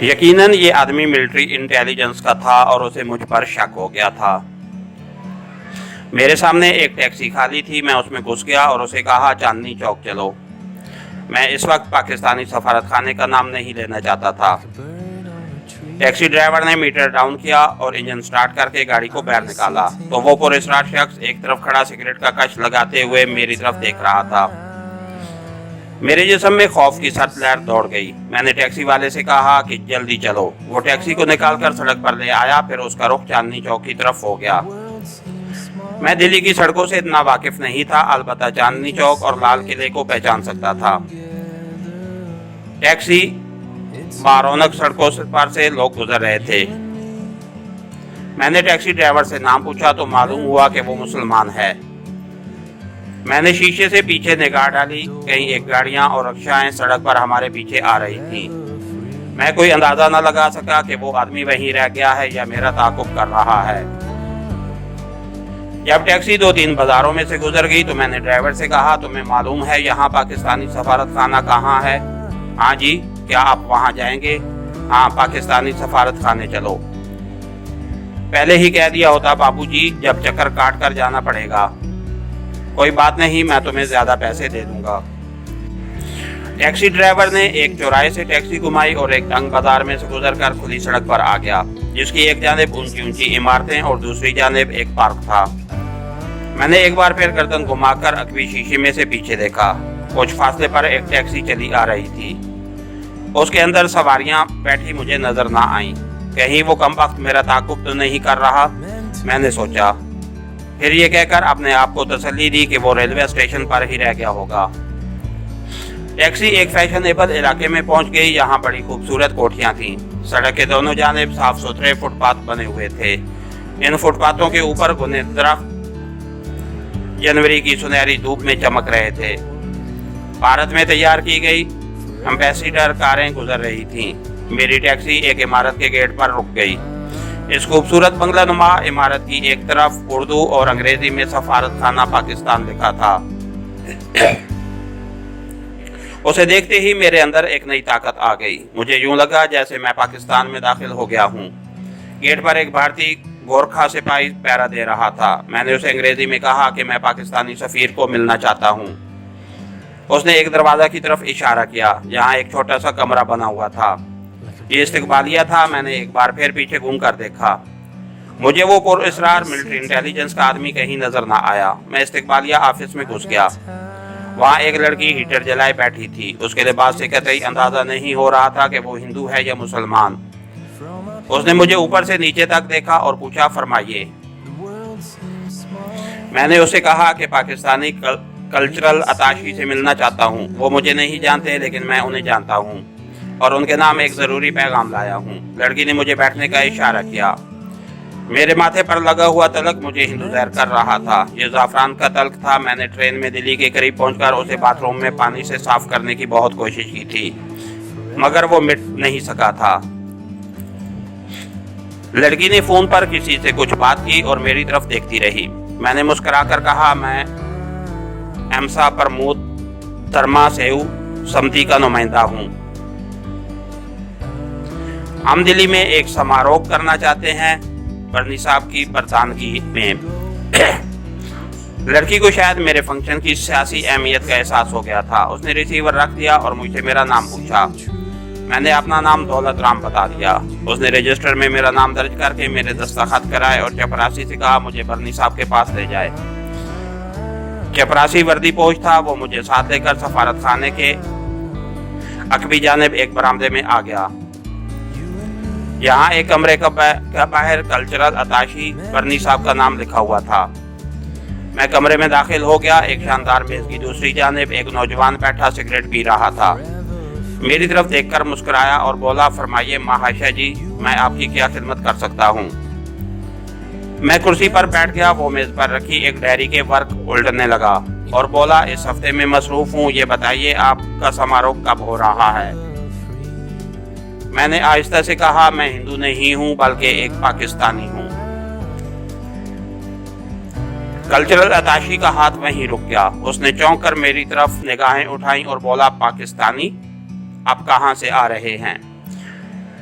یقیناً یہ آدمی ملٹری انٹیلیجنس کا تھا اور اسے مجھ پر شک ہو گیا تھا۔ میرے سامنے ایک ٹیکسی خالی تھی، میں اس میں گھس گیا اور اسے کہا چاندنی چوک چلو۔ میں اس وقت پاکستانی سفارت خانے کا نام نہیں لینا چاہتا تھا۔ ٹیکسی ڈرائیور نے میٹر ڈاؤن کیا اور انجن سٹارٹ کر کے گاڑی کو باہر نکالا تو وہ پراسرار شخص ایک طرف کھڑا سگریٹ کا کش لگاتے ہوئے میری طرف دیکھ رہا تھا۔ میرے جسم میں خوف کی سرد لہر دوڑ گئی۔ میں نے ٹیکسی والے سے کہا کہ جلدی چلو۔ وہ ٹیکسی کو نکال کر سڑک پر لے آیا، پھر اس کا رخ چاندنی چوک کی طرف ہو گیا۔ میں دلی کی سڑکوں سے اتنا واقف نہیں تھا، البتہ چاندنی چوک اور لال قلعے کو پہچان سکتا تھا۔ ٹیکسی بارونق سڑکوں پر سے لوگ گزر رہے تھے۔ میں نے ٹیکسی ڈرائیور سے نام پوچھا تو معلوم ہوا کہ وہ مسلمان ہے۔ میں نے شیشے سے پیچھے نگاہ ڈالی، کہیں ایک گاڑیاں اور رکشائیں سڑک پر ہمارے پیچھے آ رہی تھیں۔ میں کوئی اندازہ نہ لگا سکا کہ وہ آدمی وہیں رہ گیا ہے یا میرا تعاقب کر رہا ہے۔ جب ٹیکسی 2-3 بازاروں میں سے گزر گئی تو میں نے ڈرائیور سے کہا تمہیں معلوم ہے یہاں پاکستانی سفارت خانہ کہاں ہے؟ ہاں جی۔ کیا آپ وہاں جائیں گے؟ ہاں، پاکستانی سفارت خانے چلو۔ پہلے ہی کہہ دیا ہوتا بابو جی، جب چکر کاٹ کر جانا پڑے گا۔ کوئی بات نہیں، میں تمہیں زیادہ پیسے دے دوں گا۔ ٹیکسی ڈرائیور نے ایک چوراہے سے ٹیکسی گھمائی اور ایک تنگ بازار میں سے گزر کر کھلی سڑک پر آ گیا، جس کی ایک جانب اونچی اونچی عمارتیں اور دوسری جانب ایک پارک تھا۔ میں نے ایک بار پھر گردن گھما کر عقبی شیشے میں سے پیچھے دیکھا۔ کچھ فاصلے پر ایک ٹیکسی چلی آ رہی تھی۔ اس کے اندر سواریاں بیٹھی مجھے نظر نہ آئیں۔ کہیں وہ کم وقت میرا تعاقب تو نہیں کر رہا، میں نے سوچا۔ پھر یہ کہہ کر اپنے آپ کو تسلی دی کہ وہ ریلوے اسٹیشن پر ہی رہ گیا ہوگا۔ ٹیکسی ایک فیشنیبل علاقے میں پہنچ گئی، یہاں بڑی خوبصورت کوٹھیاں تھیں۔ سڑک کے دونوں جانب صاف ستھرے فٹ پاتھ بنے ہوئے تھے۔ ان فٹ پاتھوں کے اوپر گنے درخت جنوری کی سنہری دھوپ میں چمک رہے تھے۔ بھارت میں تیار کی گئی امبیسیڈر کاریں گزر رہی تھیں۔ میری ٹیکسی ایک عمارت کے گیٹ پر رک گئی۔ اس خوبصورت بنگلہ نما عمارت کی ایک طرف اردو اور انگریزی میں سفارت خانہ پاکستان لکھا تھا۔ اسے دیکھتے ہی میرے اندر ایک نئی طاقت آ گئی۔ مجھے یوں لگا جیسے میں پاکستان میں داخل ہو گیا ہوں۔ گیٹ پر ایک بھارتی گورکھا سپاہی پہرا دے رہا تھا۔ میں نے اسے انگریزی میں کہا کہ میں پاکستانی سفیر کو ملنا چاہتا ہوں۔ اس نے ایک دروازہ کی طرف اشارہ کیا، جہاں ایک چھوٹا سا کمرہ بنا ہوا تھا۔ یہ استقبالیہ تھا۔ میں نے ایک بار پھر پیچھے گھوم کر دیکھا۔ مجھے وہ پراسرار ملٹری انٹیلیجنس کا آدمی کہیں نظر نہ آیا۔ میں استقبالیہ آفس میں گھس گیا۔ وہاں ایک لڑکی ہیٹر جلائے بیٹھی تھی۔ اس کے لباس سے قطعی اندازہ نہیں ہو رہا تھا کہ وہ ہندو ہے یا مسلمان۔ اس نے مجھے اوپر سے نیچے تک دیکھا اور پوچھا فرمائیے۔ میں نے اسے کہا کہ پاکستانی کلچرل اتاشی سے ملنا چاہتا ہوں۔ وہ مجھے نہیں جانتے لیکن میں انہیں جانتا ہوں اور ان کے نام ایک ضروری پیغام لایا ہوں۔ لڑکی نے مجھے بیٹھنے کا اشارہ کیا۔ میرے ماتھے پر لگا ہوا تلک مجھے ہندو ظاہر کر رہا تھا۔ یہ زعفران کا تلک تھا۔ میں نے ٹرین میں دلی کے قریب پہنچ کر اسے باتھ روم میں پانی سے صاف کرنے کی بہت کوشش کی تھی، مگر وہ مٹ نہیں سکا تھا۔ لڑکی نے فون پر کسی سے کچھ بات کی اور میری طرف دیکھتی رہی۔ میں نے مسکرا کر کہا میں ایمسا پرمود ترما سیو سمتی کا نمائندہ ہوں۔ ہم دلی میں ایک سماروہ کرنا چاہتے ہیں برنی صاحب کی برطانوی میں۔ لڑکی کو شاید میرے فنکشن کی سیاسی اہمیت کا احساس ہو گیا تھا۔ اس نے ریسیور رکھ دیا اور مجھ سے میرا نام پوچھا۔ میں نے اپنا نام دولت رام بتا دیا۔ اس نے رجسٹر میں میرا نام درج کر کے میرے دستخط کرائے اور چپراسی سے کہا مجھے برنی صاحب کے پاس لے جائے۔ چپراسی وردی پوش تھا۔ وہ مجھے ساتھ لے کر سفارت خانے کے عقبی جانب ایک برآمدے میں آ گیا۔ یہاں ایک کمرے کا باہر کلچرل اتاشی برنی صاحب کا نام لکھا ہوا تھا۔ میں کمرے میں داخل ہو گیا۔ ایک شاندار میز کی دوسری جانب ایک نوجوان بیٹھا سگریٹ پی رہا تھا۔ میری طرف دیکھ کر مسکرایا اور بولا فرمائیے مہاشا جی، میں آپ کی کیا خدمت کر سکتا ہوں؟ میں کرسی پر بیٹھ گیا۔ وہ میز پر رکھی ایک ڈائری کے ورق الٹنے لگا اور بولا اس ہفتے میں مصروف ہوں، یہ بتائیے آپ کا سماروہ کب ہو رہا ہے؟ میں نے آہستہ سے کہا میں ہندو نہیں ہوں بلکہ ایک پاکستانی ہوں۔ کلچرل اتاشی کا ہاتھ وہیں رک گیا۔ اس نے چونک کر میری طرف نگاہیں اٹھائیں اور بولا پاکستانی؟ آپ کہاں سے آ رہے ہیں؟